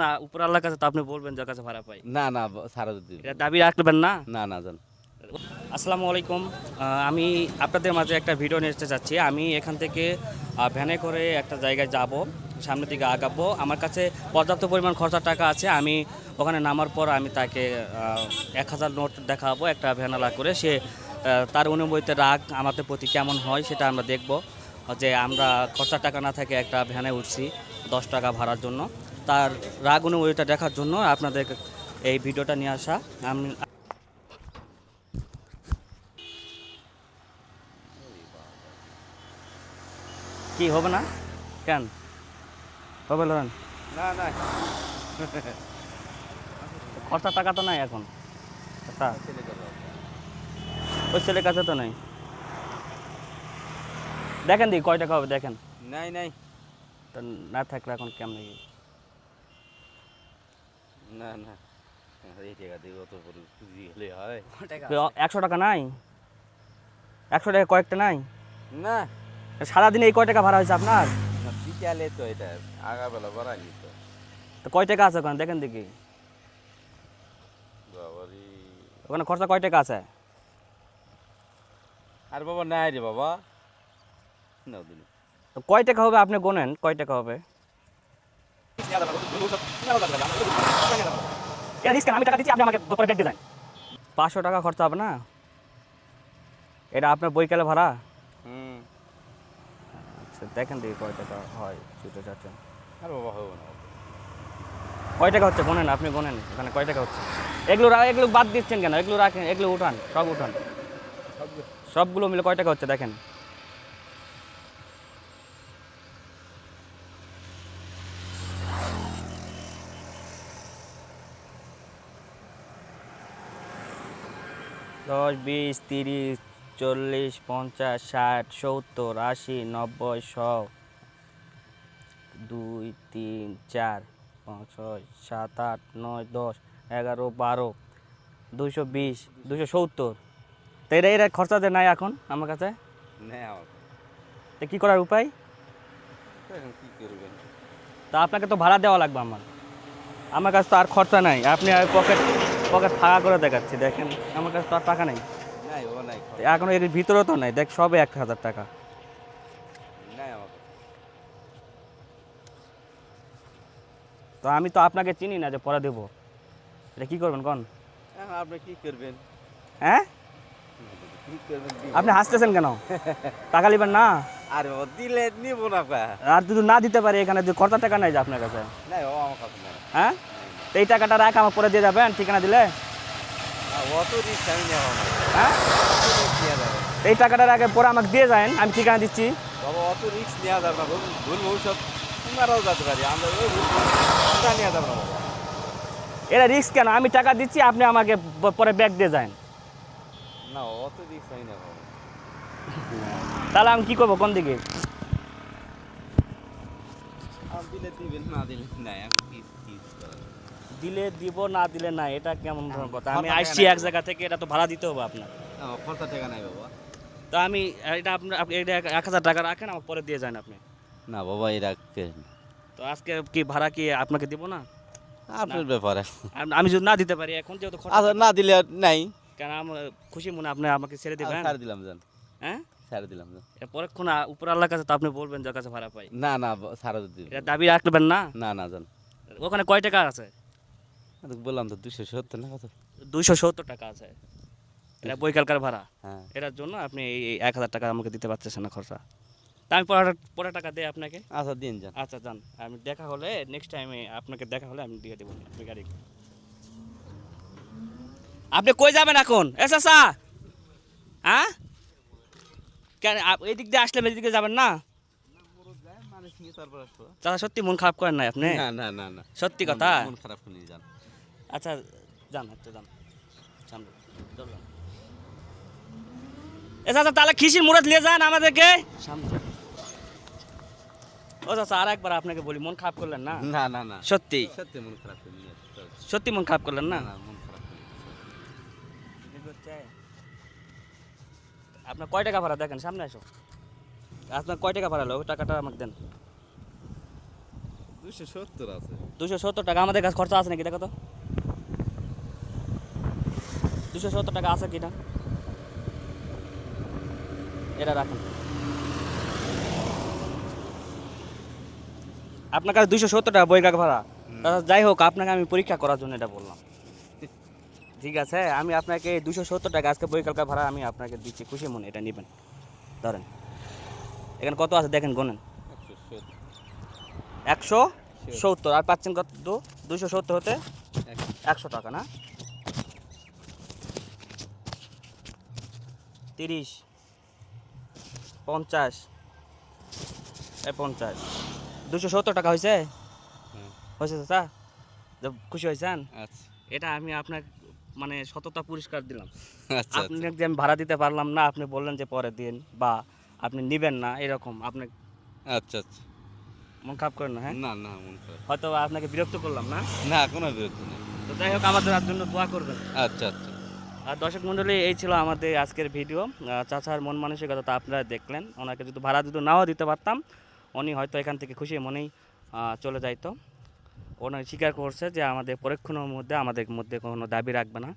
না উপর আল্লাহর কাছে তো আপনি বলবেন যার কাছে ভাড়া পাই। না না সারা দিতে এটা দাবি রাখবেন না। না না জান। আসসালামু আলাইকুম। আমি আপনাদের মাঝে একটা ভিডিও নিয়ে আসতে চাচ্ছি। আমি এখান থেকে ভ্যানে করে একটা জায়গায় যাব, সামনের দিকে আগাবো। আমার কাছে পর্যাপ্ত পরিমাণ খরচার টাকা আছে। আমি ওখানে নামার পর আমি তাকে 1000 নোট দেখাবো একটা ভ্যানালা করে। সে তার অনুমতিতে রাগ আমাদের প্রতি কেমন হয় সেটা আমরা দেখব। যে আমরা খরচার টাকা না থাকে একটা ভ্যানে উঠছি 10 টাকা ভাড়ার জন্য, তার রাগ অনুমতিটা দেখার জন্য আপনাদের এই ভিডিওটা নিয়ে আসা। আমি কি হবে না কেন হবে লড়েন? না না খরচার টাকা তো নাই এখন। আচ্ছা ওই ছেলের কাছে তো নাই। দেখেন দি কয় টাকা হবে দেখেন। নাই নাই তো না থাকলে এখন কেমন কি না না এই টাকা দিয়ে অত করে খুঁজি গেলে হয় 100 টাকা নাই? 100 টাকা কয়েকটা নাই? না সারাদিনে এই কয় টাকা ভাড়া হয়েছে আপনার? না, বিকালে তো এটা আগাবেলা বাড়াইনি তো তো কয় টাকা আছে ওখানে দেখেন দেখি। বাবারি। ওখানে খরচা কয় টাকা আছে? আর বাবা নাই রে বাবা না দিন তো কয় টাকা হবে আপনি গোনেন কয় টাকা হবে? আমি টাকা দিচ্ছি আপনি আমাকে পরে ব্যাগ দিয়ে দেন। 500 টাকা খরচা হবে না? এটা আপনার বইকালে ভাড়া? হুম। আচ্ছা দেখেন দেখি কয় টাকা হয় ছুটে চাচ্ছেন। আর বাবা হবে না কয় টাকা হচ্ছে গোনেন, আপনি গোনেন ওখানে কয় টাকা হচ্ছে। এগুলো এগুলো বাদ দিচ্ছেন কেন? এগুলো রাখেন, এগুলো উঠান, সব উঠান, সবগুলো মিলে কয় টাকা হচ্ছে দেখেন। দশ, 20, 30, 40, 50, 60, 70, 80, 90, 100, 2, 3, 4, 5, 6, 7, 8, 9, 10, 11, 12, 220, 270। তো এরা খরচা যে নাই এখন আমার কাছে, নেই আমার তো কী করার উপায়? তো এখন কি করবেন তা আপনাকে তো ভাড়া দেওয়া লাগবে আমার কাছে তো আর খরচা নাই। আপনি আর পকেট পকেট ফাঁকা করে দেখাচ্ছি দেখেন, আমার কাছে তো আর টাকা নেই। নাই বাবা নাই তো এখন এর ভিতরেও তো নাই, দেখ সবে 1000 টাকা। নাই আমার তো আমি তো আপনাকে চিনি না যে পরে দেবো। এটা কী করবেন কোন? এখন আপনি কি করবেন হ্যাঁ কি করবেন আপনি হাসতেছেন কেন? টাকা নেবেন না? আর বাবা দিলে নিব না কা আর যদি না দিতে পারি এখানে যে খরচার টাকা নাই যে আপনার কাছে, নাই বাবা আমার কাছে নাই হ্যাঁ তো এই টাকাটা রাখ আমার পরে দিয়ে যাবেন ঠিকানা দিলে। অত রিস্ক আমি নেওয়া না হ্যাঁ নেওয়া যাবে তো এই টাকাটার আগে পরে আমাকে দিয়ে যান, আমি ঠিকানা দিচ্ছি। বাবা অত রিস্ক নেওয়া যাবে না ভুল ভবিষ্যৎ মারাও যেতে পারি আমরা ওই ভুল নেওয়া যাবে না বাবা এটা রিস্ক কেন? আমি টাকা দিচ্ছি, আপনি আমাকে পরে ব্যাগ দিয়ে যান। না অত রিস্ক হয় না বাবা তাহলে আমি কী করবো কোন দিকে? আর দিলে দিবেন না দিলে নাই এখন কি কি করার? দিলে দিব, না দিলে না, এটা কেমন ধরনের কথা? আমি খরচা আসছি টাকা এক জায়গা থেকে, এটা তো ভাড়া দিতে হবে আপনার। না খরচা টাকা নাই বাবা তো আমি এটা আপনার এটা 1000 টাকা রাখেন, আমার পরে দিয়ে যান আপনি। না বাবা এই রাখতে তো আজকে কি ভাড়া কি আপনাকে দিব না? আপনার ব্যাপারে আমি যদি না দিতে পারি এখন যেহেতু খরচা আচ্ছা না দিলে নাই কেন আমার খুশি মনে আপনি আমাকে ছেড়ে দেবেন। ছাড় দিলাম জান হ্যাঁ ছাড় দিলাম জান পরক্ষণ উপর আল্লাহর কাছে তো আপনি বলবেন যার কাছে ভাড়া পাই। না না ছাড় দিলাম এটা দাবি রাখবেন না। না না জান ওখানে কয় টাকা আছে? বললাম তো 270 না কত 270 টাকা আছে। এটা বৈকালকার ভাড়া। হ্যাঁ এটার জন্য আপনি এই 1000 টাকা আমাকে দিতে পারতেছেন না খরচা। তা আমি পরে পরে টাকা দিই আপনাকে। আচ্ছা দিন যান আচ্ছা যান, আমি দেখা হলে নেক্সট টাইমে আপনাকে দেখা হলে আমি দিয়ে দেবো আপনি গাড়ি। আপনি কই যাবেন এখন? চাচা, হ্যাঁ কেন এই দিক দিয়ে আসলে এই দিকে যাবেন না? চাচা সত্যি মন খারাপ করেন নাই আপনি? না না না না সত্যি কথা? মন খারাপ করে যান আচ্ছা যান, আচ্ছা যান সামনে চলুন। চাচা তাহলে খিসির মুড়ে নিয়ে যান আমাদেরকে সামনে। ও চাচা আর একবার আপনাকে বলি, মন খারাপ করলেন না? না না না সত্যি সত্যি মন খারাপ করে নিয়ে সত্যি মন খারাপ করলেন না? না মন খারাপ করে আপনার কয় টাকা ভাড়া দেখেন, সামনে আসো। আপনার কয় টাকা ভাড়া হলো ওই টাকাটা আমাকে দেন। 270 আছে। 270 টাকা আমাদের কাছে খরচা আছে নাকি দেখো তো 270 টাকা আছে কিনা এটা রাখুন আপনার কাছে 270 টাকা বই কাকা ভাড়া দাদা যাই হোক আপনাকে আমি পরীক্ষা করার জন্য এটা বললাম ঠিক আছে আমি আপনাকে 270 টাকা আজকে বই কালকা ভাড়া আমি আপনাকে দিচ্ছি খুশি মনে এটা নেবেন ধরেন এখানে কত আছে দেখেন গোনেন 170 আর পাচ্ছেন কত 270 হতে 100 টাকা না 30 50 50 270 টাকা হয়েছে হয়েছে চাচা খুশি হয়েছেন আচ্ছা এটা আমি আপনার মানে সততা পুরস্কার দিলাম আচ্ছা আপনি যে আমি ভাড়া দিতে পারলাম না আপনি বললেন যে পরে দিন বা আপনি নেবেন না এরকম আপনি আচ্ছা আচ্ছা মন খারাপ করেন না হ্যাঁ না না মন খারাপ হয়তো আপনাকে বিরক্ত করলাম না না কোনো বিরক্তি নেই তো যাই হোক আমাদের জন্য দোয়া করবেন আচ্ছা আচ্ছা আর দর্শক মণ্ডলী এই ছিল আমাদের আজকের ভিডিও চাচার মন মানসিকতা তো আপনারা দেখলেন ওনাকে যদি ভাড়া যদি নাও দিতে পারতাম উনি হয়তো এখান থেকে খুশি মনেই চলে যাইতো ওনার স্বীকার করছে যে আমাদের পরীক্ষণের মধ্যে আমাদের মধ্যে কোনো দাবি রাখবে না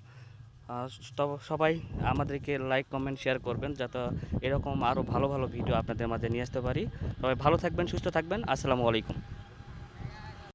তবে সবাই আমাদেরকে লাইক কমেন্ট শেয়ার করবেন যাতে এরকম আরও ভালো ভালো ভিডিও আপনাদের মাঝে নিয়ে আসতে পারি সবাই ভালো থাকবেন সুস্থ থাকবেন আসসালামু আলাইকুম